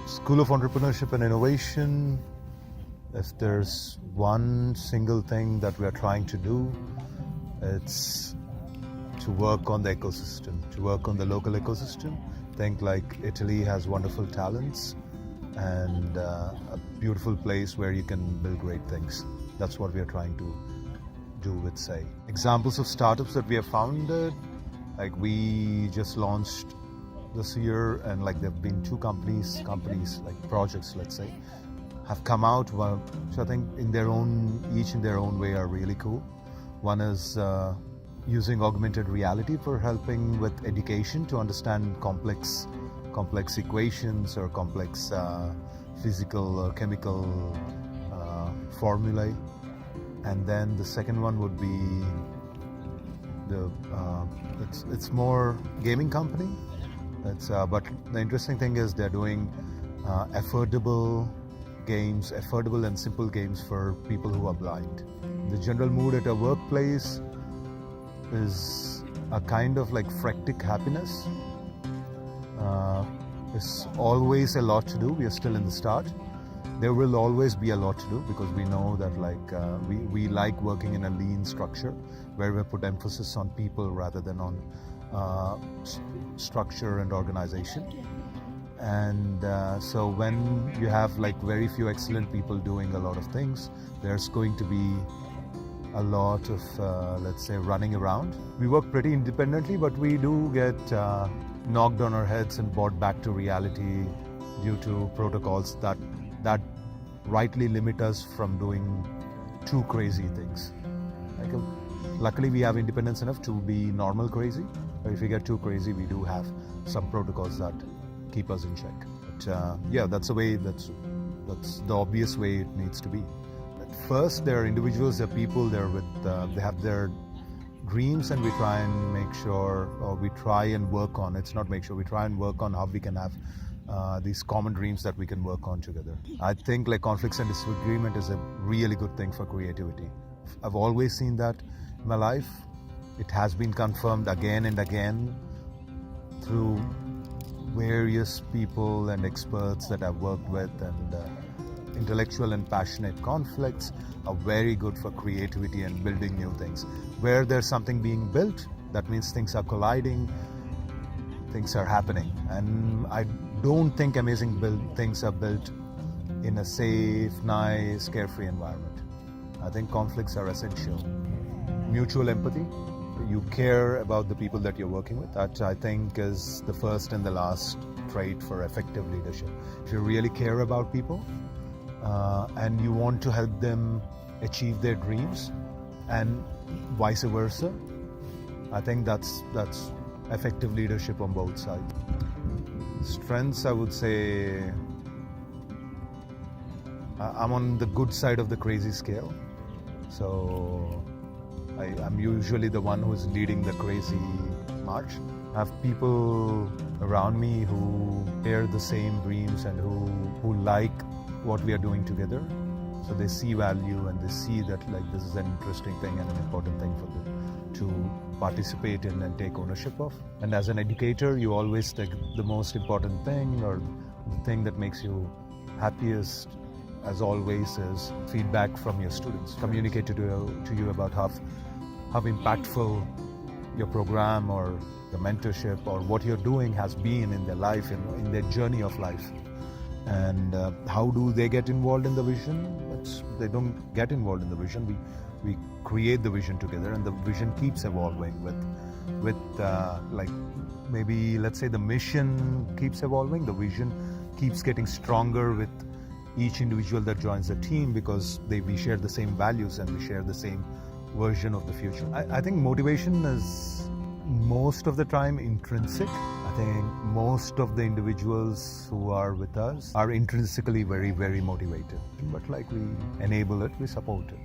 School of Entrepreneurship and Innovation, if there's one single thing that we are trying to do, it's to work on the ecosystem, to work on the local ecosystem. Think like Italy has wonderful talents and a beautiful place where you can build great things. That's what we are trying to do with SAI. Examples of startups that we have founded, like we just launched this year, and like there have been two companies like projects, let's say, have come out, which I think each in their own way are really cool. One is using augmented reality for helping with education to understand complex equations or complex physical or chemical formulae. And then the second one would be it's more gaming company. But the interesting thing is they're doing affordable and simple games for people who are blind. The general mood at a workplace is a kind of like fractic happiness. There's always a lot to do. We are still in the start. There will always be a lot to do because we know that we like working in a lean structure where we put emphasis on people rather than on structure and organization. And so when you have like very few excellent people doing a lot of things, there's going to be a lot of let's say running around. We work pretty independently, but we do get knocked on our heads and brought back to reality due to protocols that rightly limit us from doing too crazy things. Luckily we have independence enough to be normal crazy, but if we get too crazy, we do have some protocols that keep us in check. But yeah, that's the obvious way it needs to be. At first, there are individuals, there are people, they have their dreams, and we try and make sure, or we try and work on, it's not make sure, we try and work on how we can have these common dreams that we can work on together. I think like conflicts and disagreement is a really good thing for creativity. I've always seen that in my life. It has been confirmed again and again through various people and experts that I've worked with, and intellectual and passionate conflicts are very good for creativity and building new things. Where there's something being built, that means things are colliding, things are happening. And I don't think amazing things are built in a safe, nice, carefree environment. I think conflicts are essential. Mutual empathy. You care about the people that you're working with. That I think is the first and the last trait for effective leadership. If you really care about people and you want to help them achieve their dreams, and vice versa, I think that's effective leadership on both sides. Strengths, I would say, I'm on the good side of the crazy scale. So I'm usually the one who's leading the crazy march. I have people around me who share the same dreams and who like what we are doing together. So they see value and they see that like this is an interesting thing and an important thing for them to participate in and take ownership of. And as an educator, you always take the most important thing, or the thing that makes you happiest, as always, is feedback from your students. Communicate to you about how impactful your program or your mentorship or what you're doing has been in their life, in their journey of life. And how do they get involved in the vision? They don't get involved in the vision. We create the vision together, and the vision keeps evolving with like maybe let's say the mission keeps evolving. The vision keeps getting stronger with each individual that joins the team because we share the same values and we share the same version of the future. I think motivation is most of the time intrinsic. I think most of the individuals who are with us are intrinsically very, very motivated. But like we enable it, we support it.